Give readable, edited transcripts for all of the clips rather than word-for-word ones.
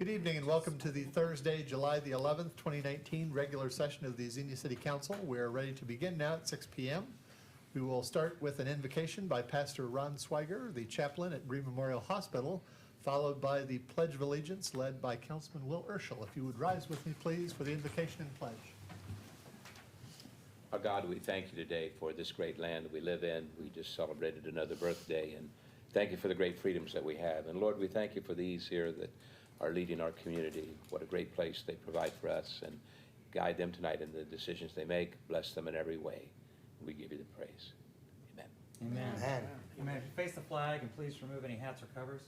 Good evening and welcome to the Thursday, July the 11th, 2019 regular session of the Xenia City Council. We're ready to begin now at 6 p.m. We will start with an invocation by Pastor Ron Swiger, the chaplain at Green Memorial Hospital, followed by the Pledge of Allegiance led by Councilman Will Urschel. If you would rise with me, please, for the invocation and pledge. Our God, we thank you today for this great land that we live in. We just celebrated another birthday, and thank you for the great freedoms that we have. And Lord, we thank you for these here that are leading our community. What a great place they provide for us, and guide them tonight in the decisions they make. Bless them in every way. We give you the praise. Amen. Amen. Amen. Amen. If you face the flag, and please remove any hats or covers.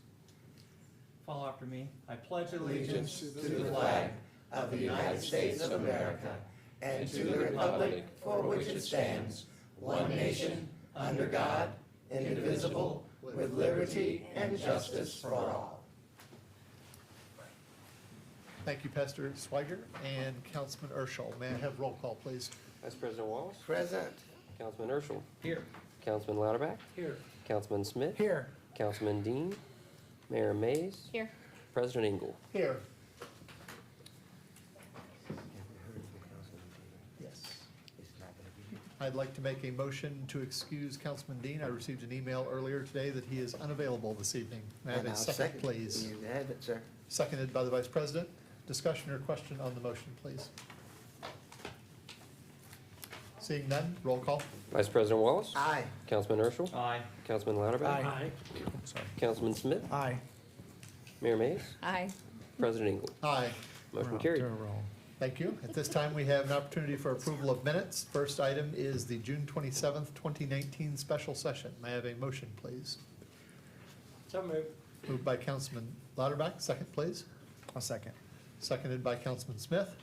Follow after me. I pledge Allegiance to the flag of the United States of America and to the republic for which it stands, one nation, under God, indivisible, with liberty and justice for all. Thank you, Pastor Swiger and Councilman Urschel. May I have roll call, please? Vice President Wallace. Present. Councilman Urschel. Here. Councilman Louderback. Here. Councilman Smith. Here. Councilman Dean. Mayor Mays. Here. President Engel. Here. Yes. I'd like to make a motion to excuse Councilman Dean. I received an email earlier today that he is unavailable this evening. May I have And a I'll second, please? You have it, sir. Seconded by the Vice President. Discussion or question on the motion, please? Seeing none, roll call. Vice President Wallace. Aye. Councilman Urschel. Aye. Councilman Louderback. Aye. Councilman Smith. Aye. Mayor Mays. Aye. President Engel. Aye. Motion carried. Thank you. At this time, we have an opportunity for approval of minutes. First item is the June 27th, 2019 special session. May I have a motion, please? So moved. Moved by Councilman Louderback. Second, please. I'll second. Seconded by Councilman Smith.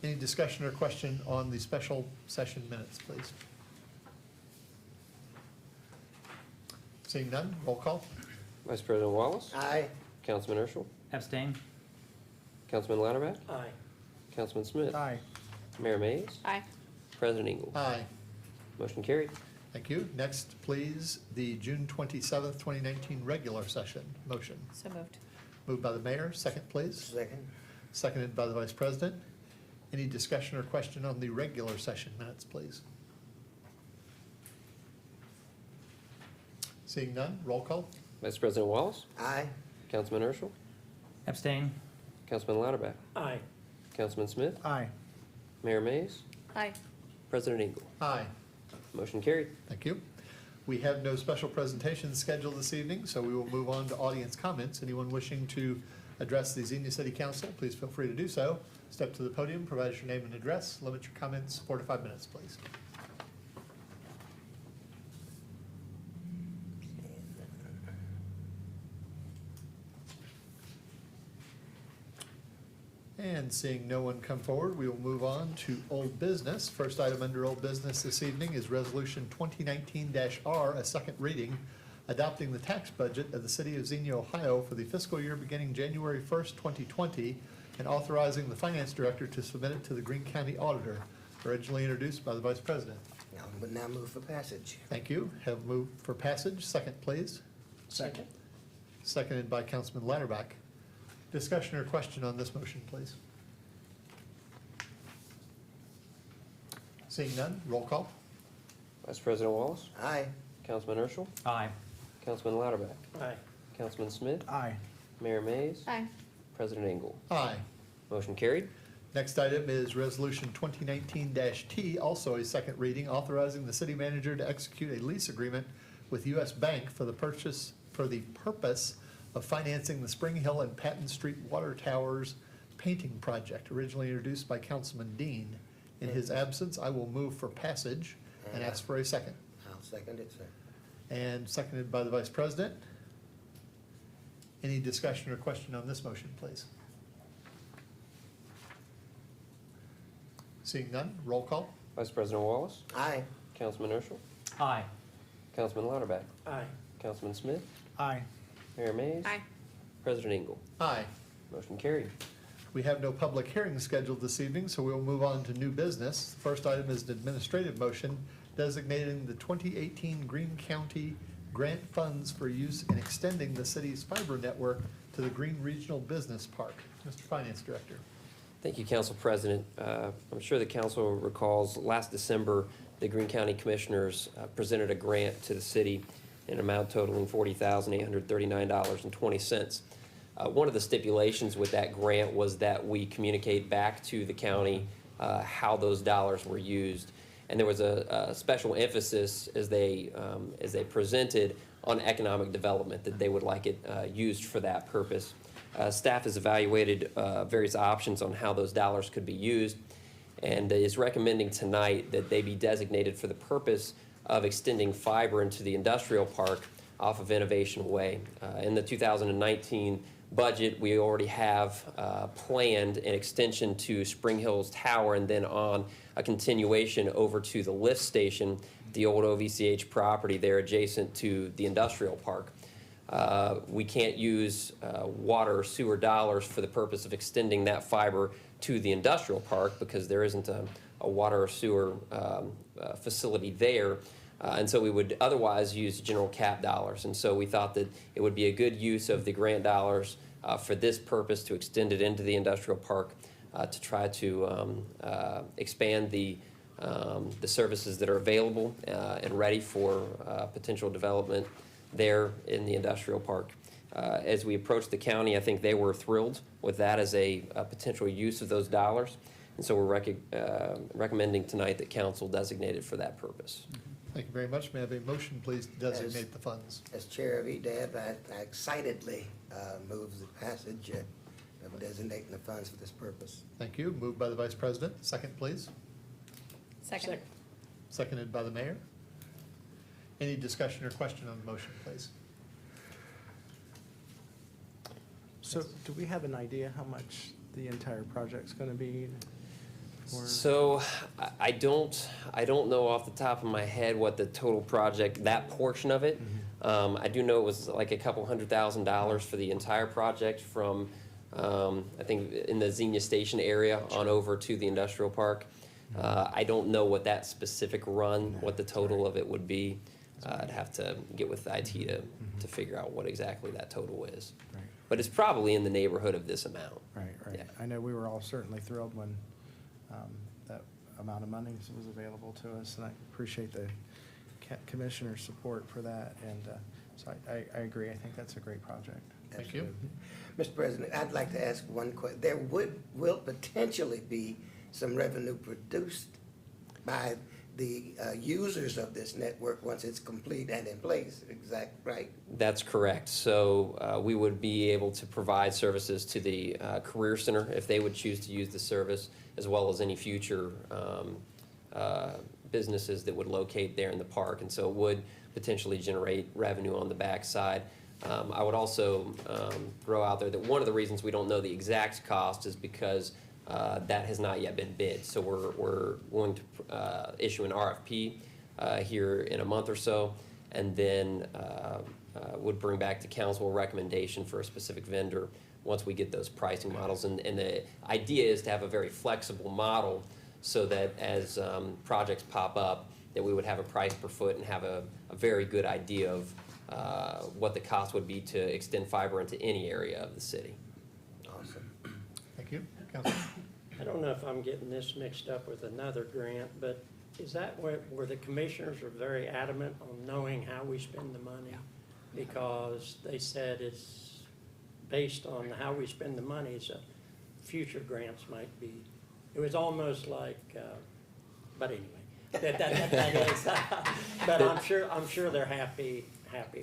Any discussion or question on the special session minutes, please? Seeing none, roll call. Vice President Wallace. Aye. Councilman Urschel. Abstain. Councilman Louderback. Aye. Councilman Smith. Aye. Mayor Mays. Aye. President Engel. Aye. Motion carried. Thank you. Next, please, the June 27th, 2019 regular session. Motion. So moved. Moved by the mayor. Second, please. Second. Seconded by the vice president. Any discussion or question on the regular session minutes, please? Seeing none, roll call. Vice President Wallace. Aye. Councilman Urschel. Abstain. Councilman Louderback. Aye. Councilman Smith. Aye. Mayor Mays. Aye. President Engel. Aye. Motion carried. Thank you. We have no special presentations scheduled this evening, so we will move on to audience comments. Anyone wishing to address the Xenia City Council, please feel free to do so. Step to the podium, provide us your name and address. Limit your comments 4 to 5 minutes, please. And seeing no one come forward, we will move on to old business. First item under old business this evening is Resolution 2019-R, a second reading, adopting the tax budget of the City of Xenia, Ohio for the fiscal year beginning January 1st, 2020, and authorizing the Finance Director to submit it to the Greene County Auditor, originally introduced by the Vice President. Now move for passage. Thank you. Have moved for passage. Second, please. Second. Seconded by Councilman Louderback. Discussion or question on this motion, please? Seeing none, roll call. Vice President Wallace. Aye. Councilman Urschel. Aye. Councilman Louderback. Aye. Councilman Smith. Aye. Mayor Mays. Aye. President Engel. Aye. Motion carried. Next item is Resolution 2019-T, also a second reading, authorizing the city manager to execute a lease agreement with U.S. Bank for the purpose of financing the Spring Hill and Patton Street Water Towers painting project, originally introduced by Councilman Dean. In his absence, I will move for passage and ask for a second. I'll second it, sir. And seconded by the Vice President. Any discussion or question on this motion, please? Seeing none, roll call. Vice President Wallace. Aye. Councilman Urschel. Aye. Councilman Louderback. Aye. Councilman Smith. Aye. Mayor Mays. Aye. President Engel. Aye. Motion carried. We have no public hearings scheduled this evening, so we'll move on to new business. The first item is an administrative motion designating the 2018 Greene County grant funds for use in extending the city's fiber network to to the Green Regional Business Park. Mr. Finance Director. Thank you, Council President. I'm sure the council recalls last December, the Greene County Commissioners presented a grant to the city in an amount totaling $40,839.20. One of the stipulations with that grant was that we communicate back to the county how those dollars were used. And there was a special emphasis as they presented on economic development, that they would like it used for that purpose. Staff has evaluated various options on how those dollars could be used, and is recommending tonight that they be designated for the purpose of extending fiber into the industrial park off of Innovation Way. In the 2019 budget, we already have planned an extension to Spring Hills Tower, and then on a continuation over to the lift station, the old OVCH property there adjacent to the industrial park. We can't use water or sewer dollars for the purpose of extending that fiber to the industrial park because there isn't a water or sewer facility there. And so we would otherwise use general cap dollars. And so we thought that it would be a good use of the grant dollars for this purpose to extend it into the industrial park to try to expand the services that are available and ready for potential development there in the industrial park. As we approached the county, I think they were thrilled with that as a potential use of those dollars. And so we're recommending tonight that council designate it for that purpose. Thank you very much. May I have a motion, please, to designate the funds? As Chair of EDAB, I excitedly move the passage of designating the funds for this purpose. Thank you. Moved by the Vice President. Second, please. Second. Seconded by the Mayor. Any discussion or question on the motion, please? So do we have an idea how much the entire project's gonna be? Or- So I don't know off the top of my head what the total project, that portion of it. I do know it was like a couple $100,000 for the entire project from, I think in the Xenia Station area on over to the industrial park. I don't know what that specific run, what the total of it would be. I'd have to get with IT to figure out what exactly that total is. Right, But it's probably in the neighborhood of this amount. right. Yeah. I know we were all certainly thrilled when that amount of money was available to us, and I appreciate the commissioner's support for that. And so I agree. I think that's a great project. Thank you. Mr. President, I'd like to ask one question. There will potentially be some revenue produced by the users of this network once it's complete and in place, right? That's correct. So we would be able to provide services to the Career Center if they would choose to use the service, as well as any future businesses that would locate there in the park. And so it would potentially generate revenue on the backside. I would also throw out there that one of the reasons we don't know the exact cost is because that has not yet been bid. So we're going to issue an RFP here in a month or so, and then would bring back to council a recommendation for a specific vendor once we get those pricing models. And the idea is to have a very flexible model so that as projects pop up, that we would have a price per foot and have a very good idea of what the cost would be to extend fiber into any area of the city. Awesome. Thank you. Council. I don't know if I'm getting this mixed up with another grant, but is that where the commissioners are very adamant on knowing how we spend the money? Because they said it's based on how we spend the money, so future grants might be. It was almost like, but anyway, that is, but I'm sure they're happy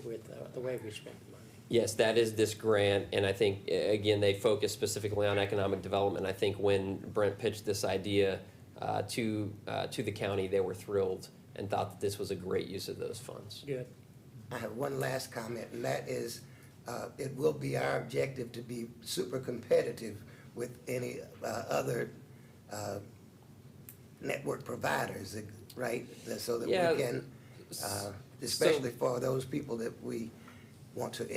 with the way we spend the money. Yes, that is this grant, and I think, again, they focus specifically on economic development. I think when Brent pitched this idea to the county, they were thrilled and thought that this was a great use of those funds. Good. I have one last comment, and that is, it will be our objective to be super competitive with any other network providers, right? So that Yeah. we can, especially for those people that we want to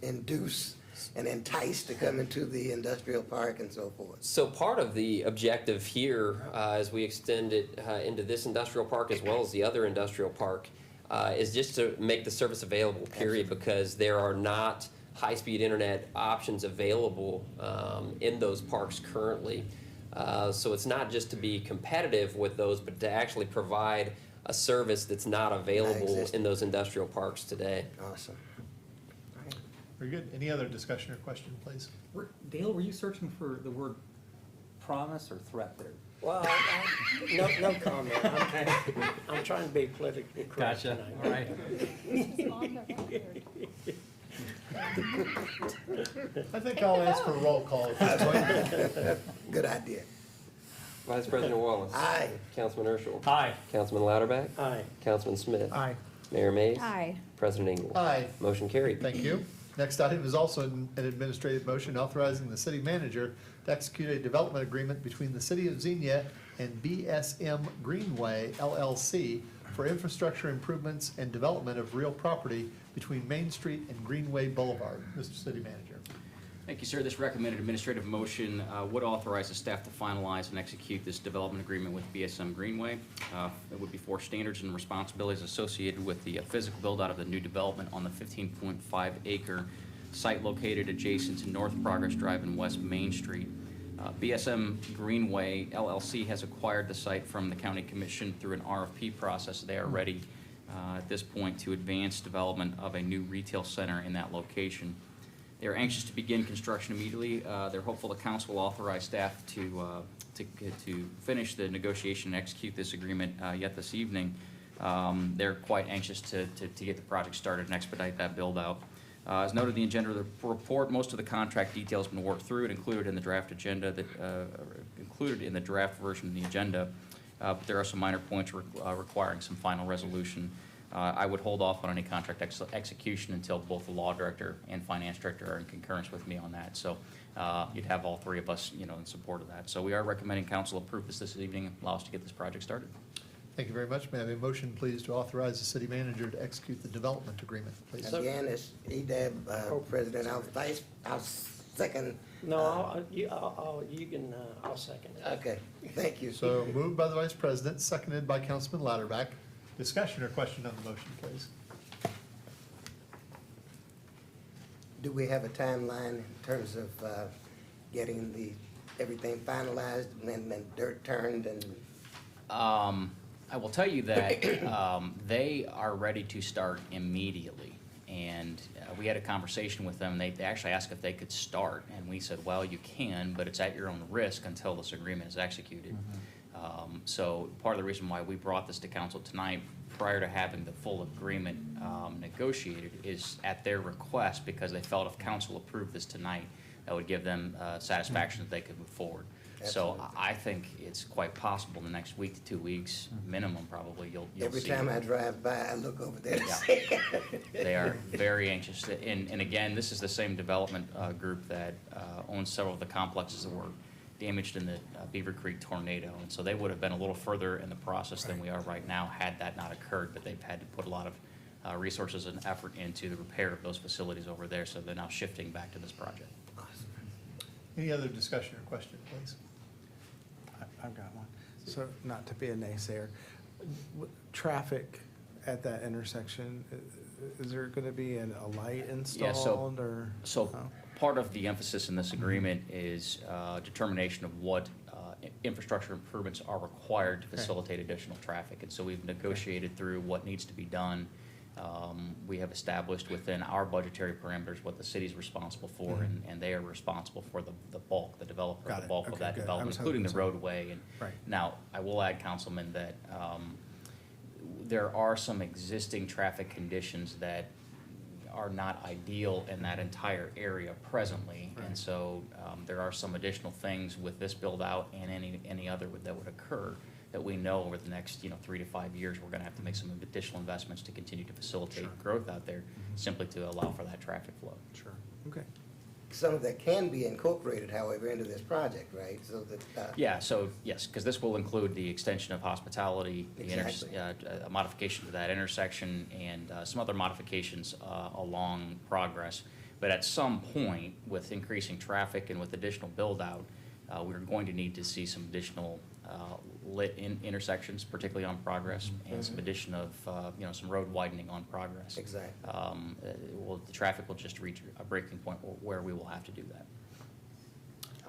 induce and entice to come into the industrial park and so forth. So part of the objective here, as we extend it into this industrial park as well as the other industrial park, is just to make the service available, period, because there are not high-speed internet options available in those parks currently. So it's not just to be competitive with those, but to actually provide a service that's not available existing. in those industrial parks today. Awesome. All right. Very good. Any other discussion or question, please? Dale, were you searching for the word promise or threat there? Well, no comment. I'm trying to be politically correct Gotcha, tonight. all right. This is on the record. I think I'll ask for a roll call at this point. Good idea. Vice President Wallace. Aye. Councilman Urschel. Aye. Councilman Louderback. Aye. Councilman Smith. Aye. Mayor Mays. Aye. President Engel. Aye. Motion carried. Thank you. Next item is also an administrative motion authorizing the city manager to execute a development agreement between the city of Xenia and BSM Greenway LLC for infrastructure improvements and development of real property between Main Street and Greenway Boulevard. Mr. City Manager. Thank you, sir. This recommended administrative motion would authorize the staff to finalize and execute this development agreement with BSM Greenway. It would be for standards and responsibilities associated with the physical build-out of the new development on the 15.5 acre site located adjacent to North Progress Drive and West Main Street. BSM Greenway LLC has acquired the site from the County Commission through an RFP process. They are ready at this point to advance development of a new retail center in that location. They are anxious to begin construction immediately. They're hopeful the council will authorize staff to finish the negotiation and execute this agreement yet this evening. They're quite anxious to get the project started and expedite that build-out. As noted in the agenda of the report, most of the contract details have been worked through and included in the draft agenda that included in the draft version of the agenda. But there are some minor points requiring some final resolution. I would hold off on any contract execution until both the law director and finance director are in concurrence with me on that. So you'd have all three of us, in support of that. So we are recommending council approve this evening and allow us to get this project started. Thank you very much. May I have a motion, please, to authorize the city manager to execute the development agreement, please? Again, it's EDAB, President, I'll second. No, you can, I'll second it. Okay, thank you. So moved by the Vice President, seconded by Councilman Louderback. Discussion or question on the motion, please? Do we have a timeline in terms of getting everything finalized and dirt turned and? I will tell you that they are ready to start immediately. And we had a conversation with them. They actually asked if they could start. And we said, well, you can, but it's at your own risk until this agreement is executed. So part of the reason why we brought this to council tonight, prior to having the full agreement negotiated, is at their request, because they felt if council approved this tonight, that would give them satisfaction that they could move forward. Absolutely. So I think it's quite possible in the next week to 2 weeks, minimum probably, you'll see. Every time I drive by, I look over there to Yeah. see. They are very anxious. And again, this is the same development group that owns several of the complexes that were damaged in the Beaver Creek tornado. And so they would have been a little further in the process than we are right now had that not occurred. But they've had to put a lot of resources and effort into the repair of those facilities over there. So they're now shifting back to this project. Any other discussion or question, please? I've got one. So, not to be a naysayer, traffic at that intersection, is there gonna be a light installed or? So no? part of the emphasis in this agreement is determination of what infrastructure improvements are required to Okay. facilitate additional traffic. And so we've negotiated through what needs to be done. We have established within our budgetary parameters what the city's responsible for, and they are responsible for the bulk, the developer, Got the it. bulk of Okay, that good. I development, was including the hoping so. roadway. And Right. now, I will add, Councilman, that there are some existing traffic conditions that are not ideal in that entire area presently. And so there are some additional things with this build-out and any other that would occur that we know over the next 3 to 5 years, we're gonna have to make some additional investments to continue to facilitate Sure. growth out there, simply to allow for that traffic flow. Sure, okay. Some of that can be incorporated, however, into this project, right? So that. Yeah, so, yes, because this will include the extension of hospitality, Exactly. a modification to that intersection, and some other modifications along Progress. But at some point, with increasing traffic and with additional build-out, we're going to need to see some additional lit intersections, particularly on Progress, and some addition of, some road widening on Progress. Exactly. The traffic will just reach a breaking point where we will have to do that.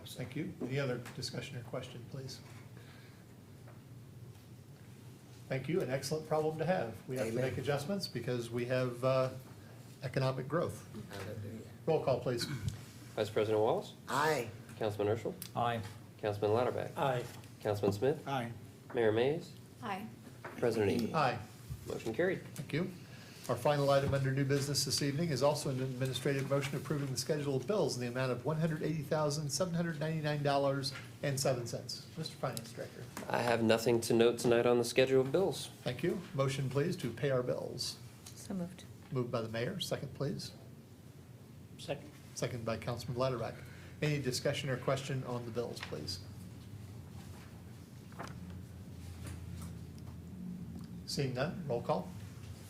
Thank you. Any other discussion or question, please? Thank you. An excellent problem to have. We have to Amen. make adjustments because we have economic growth. Hallelujah. Roll call, please. Vice President Wallace, Aye. Councilman Urschel, Aye. Councilman Lauterbach, Aye. Councilman Smith, Aye. Mayor Mays, Aye. President Egan. Aye. Motion carried. Thank you. Our final item under new business this evening is also an administrative motion approving the schedule of bills in the amount of $180,799.07. Mr. Finance Director. I have nothing to note tonight on the schedule of bills. Thank you. Motion, please, to pay our bills. So moved. Moved by the mayor. Second, please. Second. Second by Councilman Lauterbach. Any discussion or question on the bills, please? Seeing none, roll call.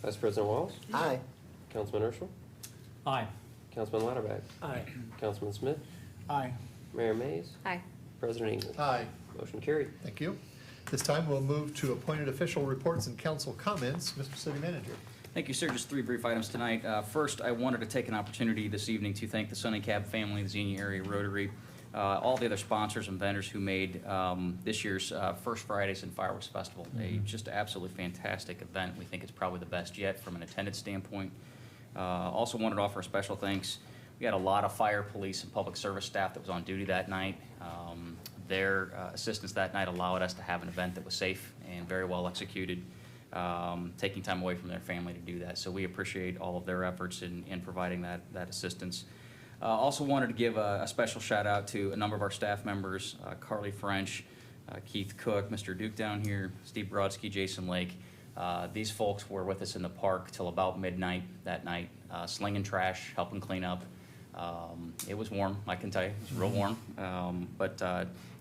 Vice President Wallace, Aye. Councilman Urschel, Aye. Councilman Lauterbach, Aye. Councilman Smith, Aye. Mayor Mays, Aye. President Egan. Aye. Motion carried. Thank you. This time, we'll move to appointed official reports and council comments. Mr. City Manager. Thank you, sir. Just 3 brief items tonight. First, I wanted to take an opportunity this evening to thank the Sunny Cab family, the Xenia Area Rotary, all the other sponsors and vendors who made this year's First Fridays and Fireworks Festival a just absolutely fantastic event. We think it's probably the best yet from an attendance standpoint. Also wanted to offer a special thanks. We had a lot of fire, police, and public service staff that was on duty that night. Their assistance that night allowed us to have an event that was safe and very well executed, taking time away from their family to do that. So we appreciate all of their efforts in providing that assistance. Also wanted to give a special shout out to a number of our staff members, Carly French, Keith Cook, Mr. Duke down here, Steve Brodsky, Jason Lake. These folks were with us in the park till about midnight that night, slinging trash, helping clean up. It was warm, I can tell you. It was real warm. But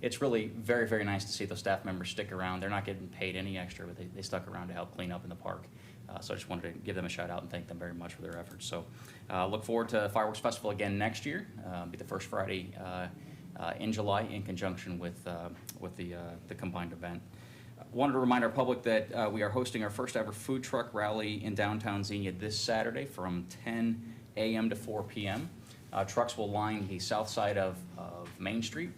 it's really very, very nice to see those staff members stick around. They're not getting paid any extra, but they stuck around to help clean up in the park. So I just wanted to give them a shout out and thank them very much for their efforts. So look forward to Fireworks Festival again next year. Be the first Friday in July in conjunction with the combined event. Wanted to remind our public that we are hosting our first ever food truck rally in downtown Xenia this Saturday from 10 a.m. to 4 p.m. Trucks will line the south side of Main Street,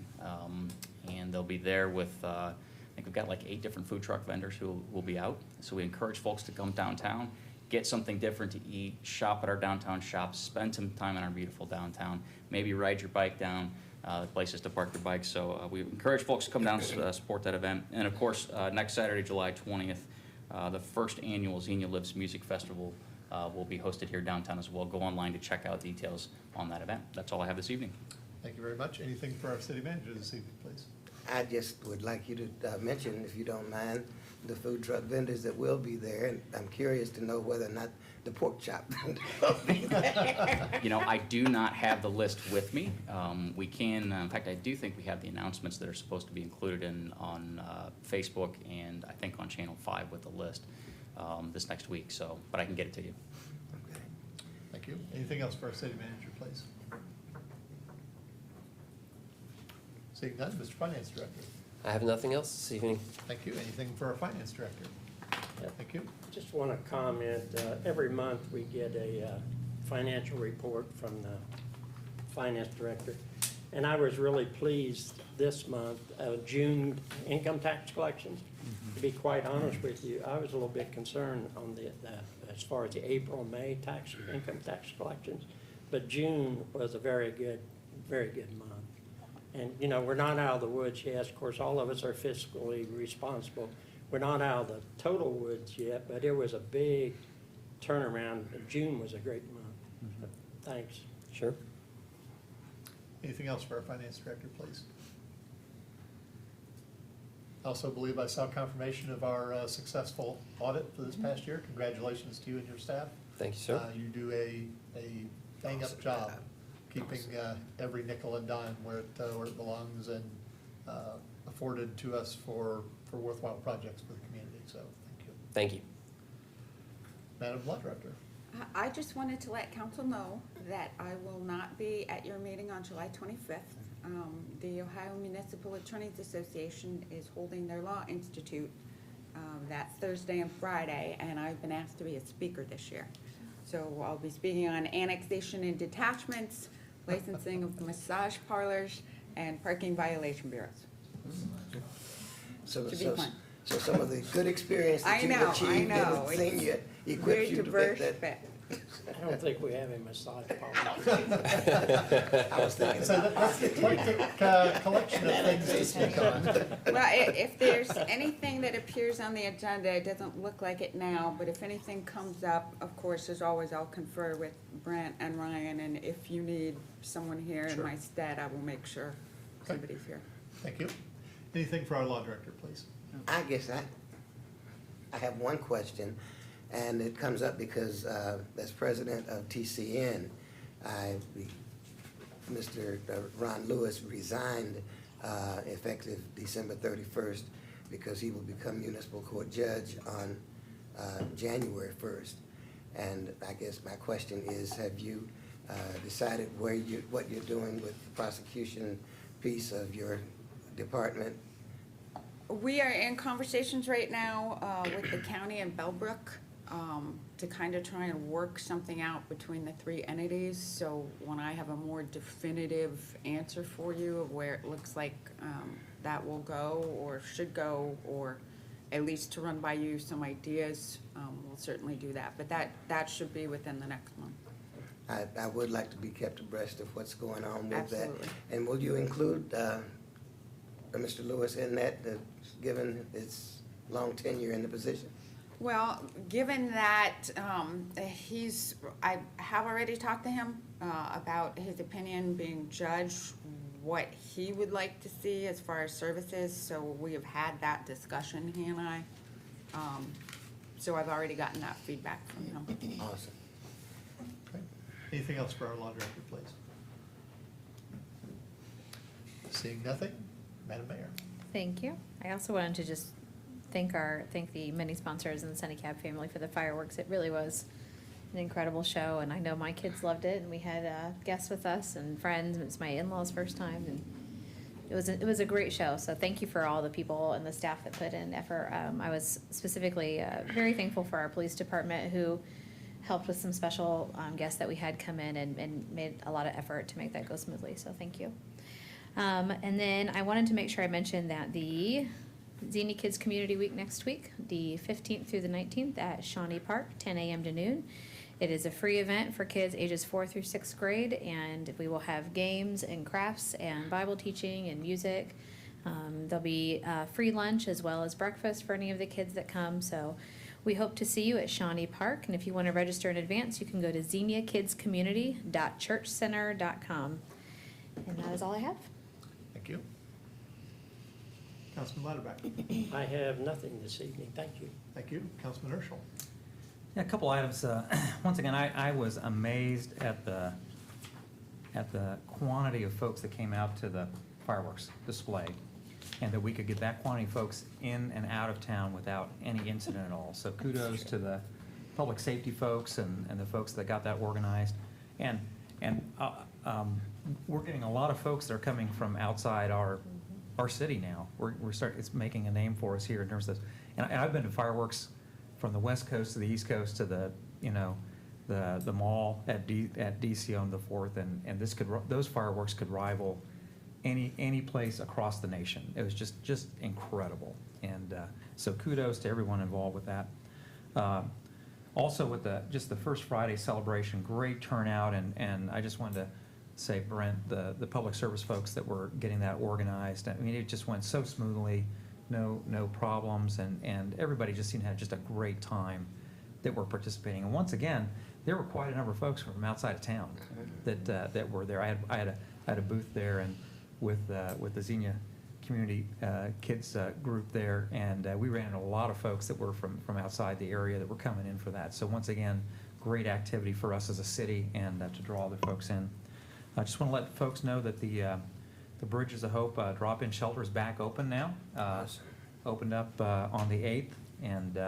and they'll be there with, I think we've got like 8 different food truck vendors who will be out. So we encourage folks to come downtown, get something different to eat, shop at our downtown shops, spend some time in our beautiful downtown, maybe ride your bike down, places to park your bikes. So we encourage folks to come down and support that event. And of course, next Saturday, July 20th, the first annual Xenia Lives Music Festival will be hosted here downtown as well. Go online to check out details on that event. That's all I have this evening. Thank you very much. Anything for our city manager this evening, please? I just would like you to mention, if you don't mind, the food truck vendors that will be there. And I'm curious to know whether or not the pork chop vendor will be there. You know, I do not have the list with me. We can, in fact, I do think we have the announcements that are supposed to be included on Facebook and I think on Channel 5 with the list this next week. So, but I can get it to you. Okay. Thank you. Anything else for our city manager, please? Seeing none, Mr. Finance Director. I have nothing else this evening. Thank you. Anything for our finance director? Thank you. Just want to comment, every month we get a financial report from the finance director. And I was really pleased this month, June income tax collections. To be quite honest with you, I was a little bit concerned on as far as the April, May income tax collections. But June was a very good month. And, you know, we're not out of the woods yet. Of course, all of us are fiscally responsible. We're not out of the total woods yet, but it was a big turnaround. June was a great month. Thanks. Sure. Anything else for our finance director, please? I also believe I saw confirmation of our successful audit for this past year. Congratulations to you and your staff. Thank you, sir. You do a bang-up job keeping every nickel and dime where it belongs and afforded to us for worthwhile projects for the community. So thank you. Thank you. Madam Law Director. I just wanted to let council know that I will not be at your meeting on July 25th. The Ohio Municipal Attorneys Association is holding their Law Institute that Thursday and Friday, and I've been asked to be a speaker this year. So I'll be speaking on annexation and detachments, licensing of the massage parlors, and parking violation bureaus. So, Should be so, fun. so some of the good experience that I you've know, I achieved know. in Xenia Very equips you to diverse, fit but I don't think we have a massage parlor. I was thinking So about that's the eclectic collection of things to speak on. well, if there's anything that appears on the agenda, it doesn't look like it now, but if anything comes up, of course, as always, I'll confer with Brent and Ryan, and if you need someone here in Sure. my stead, I will make sure Okay. somebody's here. Thank you. Anything for our law director, please? I guess I have one question, and it comes up because as president of TCN, Mr. Ron Lewis resigned effective December 31st because he will become municipal court judge on January 1st. And I guess my question is, have you decided what you're doing with the prosecution piece of your department? We are in conversations right now with the county and Bellbrook to kind of try and work something out between the three entities. So when I have a more definitive answer for you of where it looks like that will go or should go, or at least to run by you some ideas, we'll certainly do that. But that should be within the next month. I would like to be kept abreast of what's going on with Absolutely. that. And will you include Mr. Lewis in that, given his long tenure in the position? Well, given that I have already talked to him about his opinion being judge, what he would like to see as far as services, so we have had that discussion, he and I. So I've already gotten that feedback from him. Awesome. Okay. Anything else for our law director, please? Seeing nothing, Madam Mayor. Thank you. I also wanted to just thank the many sponsors and the Sunny family for the fireworks. It really was an incredible show, and I know my kids loved it, and we had guests with us and friends, and it's my in-laws' first time, and it was a great show. So thank you for all the people and the staff that put in effort. I was specifically very thankful for our police department, who helped with some special guests that we had come in and made a lot of effort to make that go smoothly, so thank you. And then I wanted to make sure I mentioned that the Xenia Kids Community Week next week, the 15th through the 19th at Shawnee Park, 10 a.m. to noon. It is a free event for kids ages 4th through 6th grade, and we will have games and crafts and Bible teaching and music. There'll be free lunch as well as breakfast for any of the kids that come. So we hope to see you at Shawnee Park, and if you want to register in advance, you can go to xeniakidscommunity.churchcenter.com. And that is all I have. Thank you. Councilman Latterback. I have nothing this evening, thank you. Thank you. Councilman Urschel. Yeah, a couple items. Once again, I was amazed at the quantity of folks that came out to the fireworks display, and that we could get that quantity of folks in and out of town without any incident at all. So kudos to the public safety folks and the folks that got that organized. And we're getting a lot of folks that are coming from outside our city now. It's making a name for us here in terms of this. And I've been to fireworks from the west coast to the east coast to the mall at DC on the 4th, and those fireworks could rival any place across the nation. It was just incredible. And so kudos to everyone involved with that. Also with the First Friday celebration, great turnout, and I just wanted to say, Brent, the public service folks that were getting that organized, I mean, it just went so smoothly, no problems, and everybody just seemed to have just a great time that were participating. And once again, there were quite a number of folks from outside of town that were there. I had a booth there and with the Xenia community kids group there, and we ran into a lot of folks that were from outside the area that were coming in for that. So once again, great activity for us as a city, and to draw other folks in. I just want to let folks know that the Bridges of Hope drop-in shelter is back open now. Opened up on the 8th, and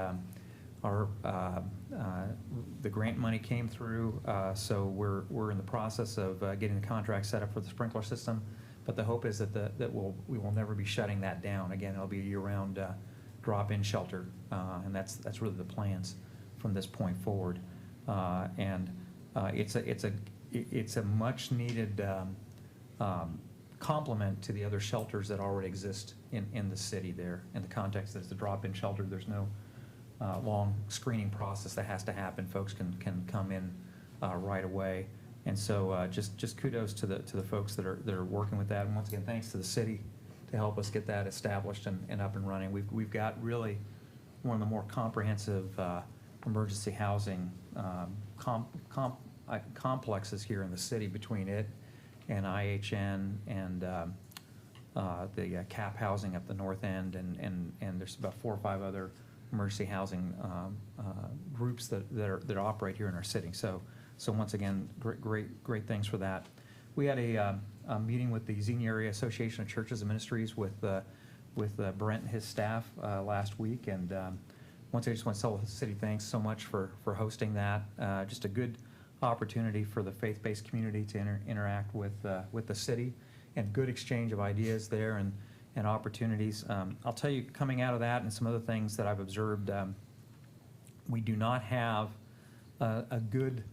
the grant money came through, so we're in the process of getting the contract set up for the sprinkler system. But the hope is we will never be shutting that down. Again, it'll be a year-round drop-in shelter, and that's really the plans from this point forward. It's a much-needed complement to the other shelters that already exist in the city there. In the context that it's a drop-in shelter, there's no long screening process that has to happen. Folks can come in right away. And so just kudos to the folks that are working with that. And once again, thanks to the city to help us get that established and up and running. We've got really one of the more comprehensive emergency housing complexes here in the city between it and IHN and the CAP housing up the north end, and there's about 4 or 5 other emergency housing groups that operate here in our city. So once again, great things for that. We had a meeting with the Xenia Area Association of Churches and Ministries with Brent and his staff last week, and once again, I just want to tell the city thanks so much for hosting that. Just a good opportunity for the faith-based community to interact with the city, and good exchange of ideas there and opportunities. I'll tell you, coming out of that and some other things that I've observed, we do not have a good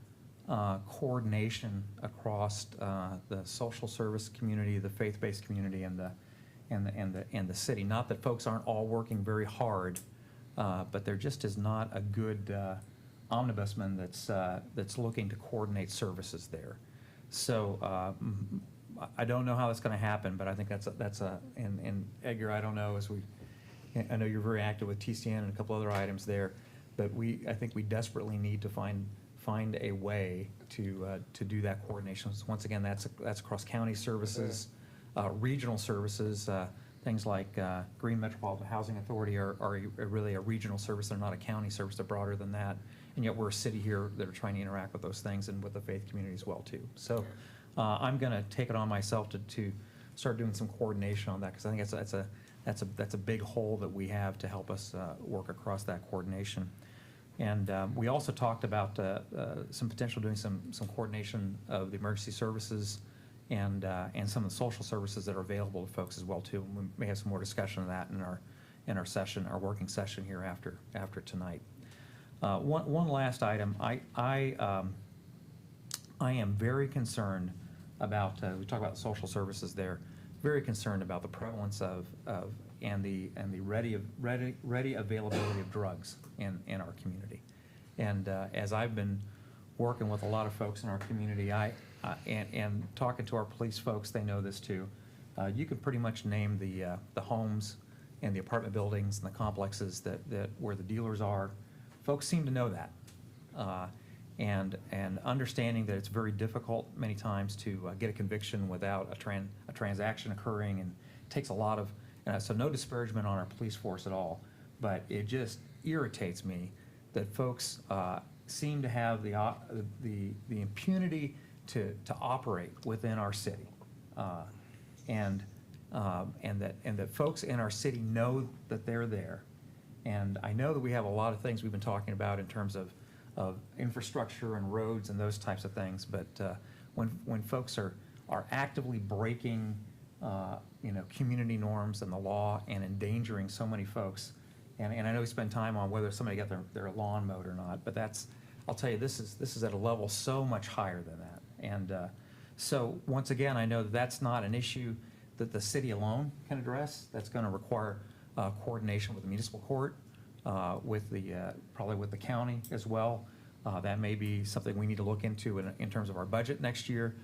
coordination across the social service community, the faith-based community, and the city. Not that folks aren't all working very hard, but there just is not a good omnibusman that's looking to coordinate services there. So I don't know how that's going to happen, but I think and Edgar, I don't know, I know you're very active with TCN and a couple other items there, but I think we desperately need to find a way to do that coordination. So once again, that's across county services, regional services, things like Green Metropolitan Housing Authority are really a regional service. They're not a county service. They're broader than that. And yet we're a city here that are trying to interact with those things and with the faith community as well too. So I'm going to take it on myself to start doing some coordination on that, because I think that's a big hole that we have to help us work across that coordination. And we also talked about some potential doing some coordination of the emergency services and some of the social services that are available to folks as well too. We may have some more discussion of that in our session, our working session here after tonight. One last item. I am very concerned about. We talk about social services there. Very concerned about the prevalence of and the ready availability of drugs in our community. And as I've been working with a lot of folks in our community, and talking to our police folks, they know this too. You can pretty much name the homes and the apartment buildings and the complexes that where the dealers are. Folks seem to know that, and understanding that it's very difficult many times to get a conviction without a transaction occurring, and it takes a lot of. So no disparagement on our police force at all, but it just irritates me that folks seem to have the impunity to operate within our city, and that folks in our city know that they're there. And I know that we have a lot of things we've been talking about in terms of infrastructure and roads and those types of things, but when folks are actively breaking community norms and the law and endangering so many folks, and I know we spend time on whether somebody got their lawn mowed or not, but I'll tell you, this is at a level so much higher than that. And so once again, I know that's not an issue that the city alone can address. That's going to require coordination with the municipal court, probably with the county as well. That may be something we need to look into in terms of our budget next year.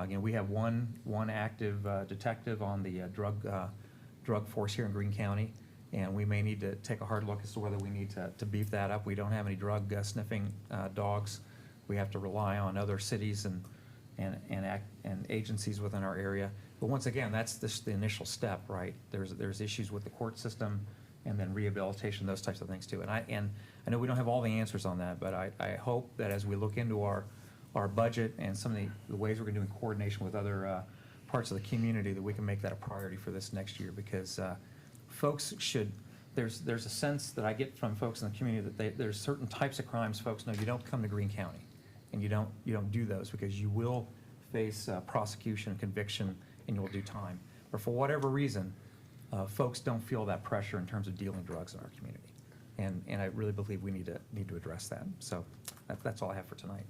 We have one active detective on the drug force here in Greene County, and we may need to take a hard look as to whether we need to beef that up. We don't have any drug sniffing dogs. We have to rely on other cities and agencies within our area. But once again, that's the initial step, right? There's issues with the court system, and then rehabilitation, those types of things too. And I know we don't have all the answers on that, but I hope that as we look into our budget and some of the ways we're going to do in coordination with other parts of the community, that we can make that a priority for this next year, because folks should. There's a sense that I get from folks in the community that there's certain types of crimes folks know you don't come to Greene County, and you don't do those, because you will face prosecution, conviction, and you'll do time. But for whatever reason, folks don't feel that pressure in terms of dealing drugs in our community. And I really believe we need to address that. So that's all I have for tonight.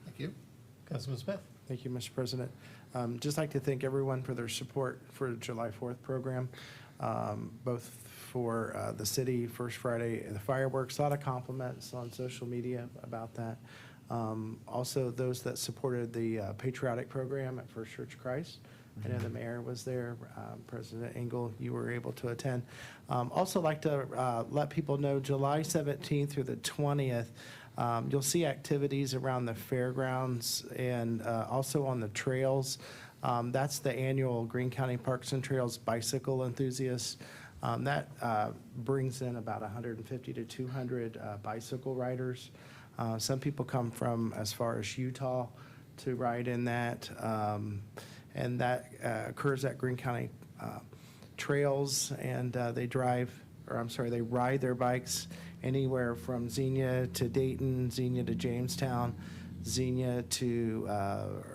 Thank you. Councilman Smith? Thank you, Mr. President. Just like to thank everyone for their support for the July 4th program, both for the city, First Friday, and the fireworks. A lot of compliments on social media about that. Also, those that supported the patriotic program at First Church of Christ. I know the mayor was there, President Engel, you were able to attend. Also like to let people know, July 17th through the 20th, you'll see activities around the fairgrounds and also on the trails. That's the annual Greene County Parks and Trails Bicycle Enthusiasts. That brings in about 150 to 200 bicycle riders. Some people come from as far as Utah to ride in that. And that occurs at Greene County trails, and they ride their bikes anywhere from Xenia to Dayton, Xenia to Jamestown, Xenia to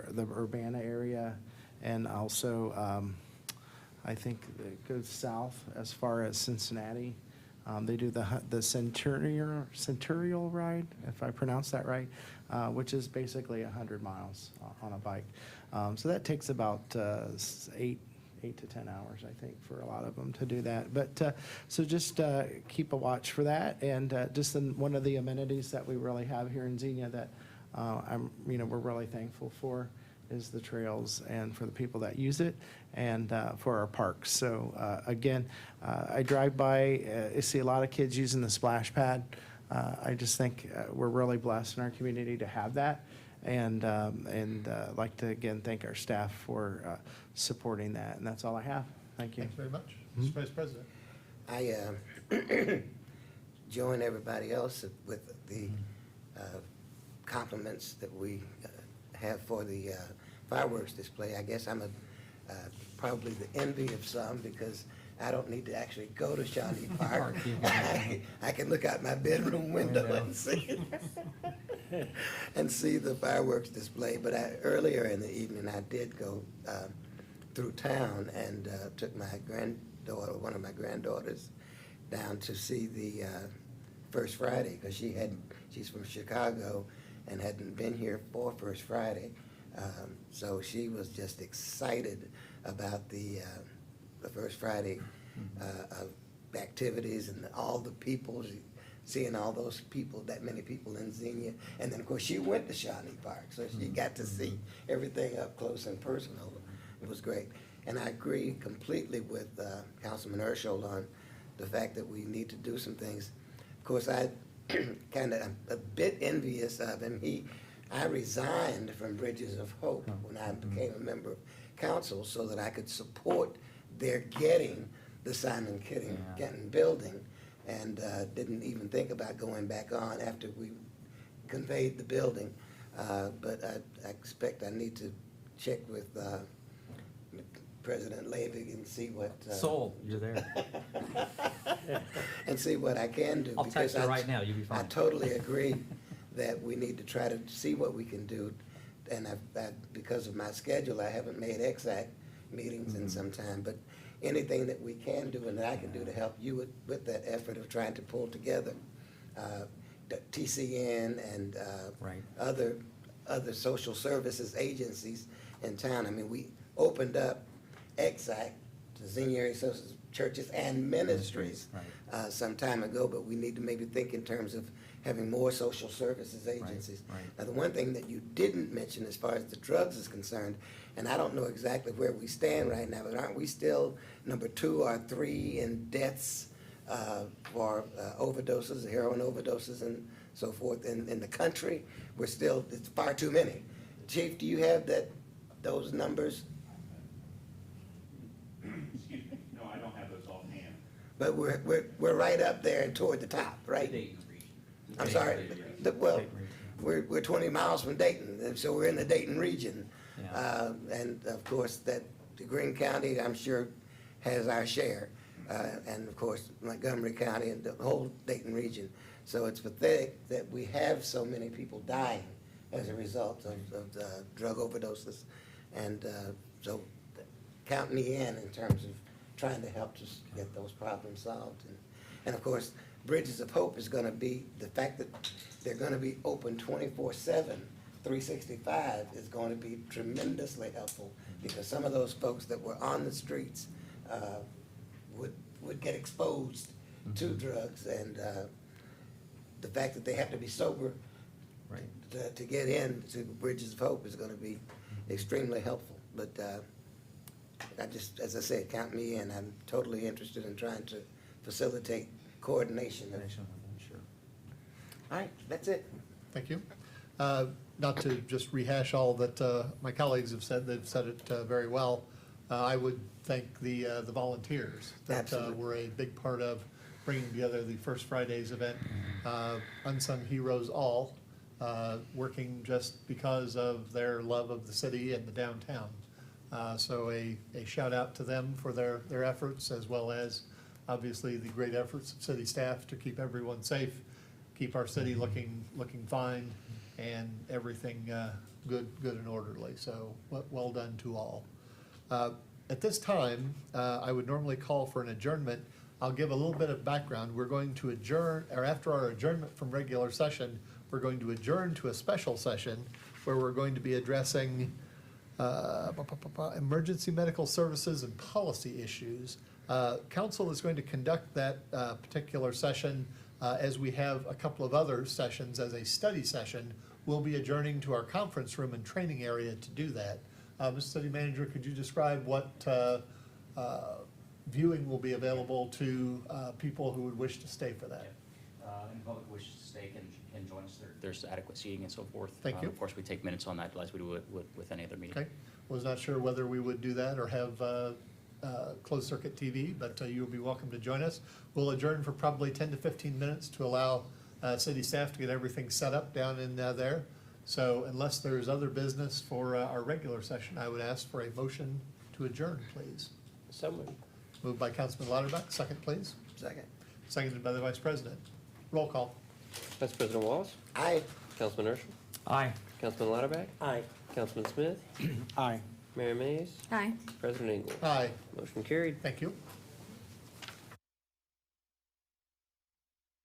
the Urbana area, and also I think it goes south as far as Cincinnati. They do the Centurial ride, if I pronounce that right, which is basically 100 miles on a bike. So that takes about 8 to 10 hours, I think, for a lot of them to do that. But so just keep a watch for that, and just one of the amenities that we really have here in Xenia that we're really thankful for is the trails and for the people that use it and for our parks. So again, I drive by, I see a lot of kids using the splash pad. I just think we're really blessed in our community to have that. And like to, again, thank our staff for supporting that. And that's all I have. Thank you. Thanks very much. Mr. Vice President? I join everybody else with the compliments that we have for the fireworks display. I guess I'm probably the envy of some because I don't need to actually go to Shawnee Park. I can look out my bedroom window and see the fireworks display. But earlier in the evening, I did go through town and took my granddaughter, one of my granddaughters, down to see the First Friday because she's from Chicago and hadn't been here for First Friday. So she was just excited about the First Friday activities and all the people, seeing all those people, that many people in Xenia. And then, of course, she went to Shawnee Park, so she got to see everything up close and personal. It was great. And I agree completely with Councilman Urschel on the fact that we need to do some things. Of course, I kind of a bit envious of him. I resigned from Bridges of Hope when I became a member of council so that I could support their getting the Simon Kenton building, and didn't even think about going back on after we conveyed the building. But I expect I need to check with President Leavig and see what... Sold, you're there. and see what I can do. I'll text you right now, you'll be fine. I totally agree that we need to try to see what we can do. And because of my schedule, I haven't made exact meetings in some time, but anything that we can do and that I can do to help you with that effort of trying to pull together the TCN and other social services agencies in town. I mean, we opened up EXAC to Xenia Area Social Churches and Ministries some time ago, but we need to maybe think in terms of having more social services agencies. Now, the one thing that you didn't mention as far as the drugs is concerned, and I don't know exactly where we stand right now, but aren't we still number 2 or 3 in deaths for overdoses, heroin overdoses and so forth in the country? It's far too many. Chief, do you have those numbers? Excuse me, no, I don't have those offhand. But we're right up there and toward the top, right? Dayton region. I'm sorry. Well, we're 20 miles from Dayton, and so we're in the Dayton region. Yeah. And of course, the Greene County, I'm sure, has our share. And of course, Montgomery County and the whole Dayton region. So it's pathetic that we have so many people dying as a result of drug overdoses. And so count me in terms of trying to help us get those problems solved. And of course, Bridges of Hope is gonna be, the fact that they're gonna be open 24/7, 365 is going to be tremendously helpful, because some of those folks that were on the streets would get exposed to drugs, and the fact that they have to be sober Right. to get in to Bridges of Hope is gonna be extremely helpful. But I just, as I said, count me in. I'm totally interested in trying to facilitate coordination. Sure. All right, that's it. Thank you. Not to just rehash all that my colleagues have said, they've said it very well. I would thank the volunteers that Absolutely. were a big part of bringing together the First Fridays event. Unsung heroes all, working just because of their love of the city and the downtown. So a shout out to them for their efforts, as well as obviously the great efforts of city staff to keep everyone safe, keep our city looking fine, and everything good and orderly. So well done to all. At this time, I would normally call for an adjournment. I'll give a little bit of background. We're going to adjourn, or after our adjournment from regular session, we're going to adjourn to a special session where we're going to be addressing emergency medical services and policy issues. Council is going to conduct that particular session as we have a couple of other sessions as a study session. We'll be adjourning to our conference room and training area to do that. Mr. City Manager, could you describe what viewing will be available to people who would wish to stay for that? And the public wishes to stay can join us. There's adequate seating and so forth. Thank you. Of course, we take minutes on that, as we do with any other meeting. Okay, was not sure whether we would do that or have closed circuit TV, but you will be welcome to join us. We'll adjourn for probably 10 to 15 minutes to allow city staff to get everything set up down in there. So unless there's other business for our regular session, I would ask for a motion to adjourn, please. So moved. Moved by Councilman Lauterbach, second please. Second. Seconded by the Vice President. Roll call. Vice President Wallace, Aye. Councilman Urschel, Aye. Councilman Lauterbach, Aye. Councilman Smith, Aye. Mayor Mays, Aye. President Engel. Aye, Motion carried. thank you.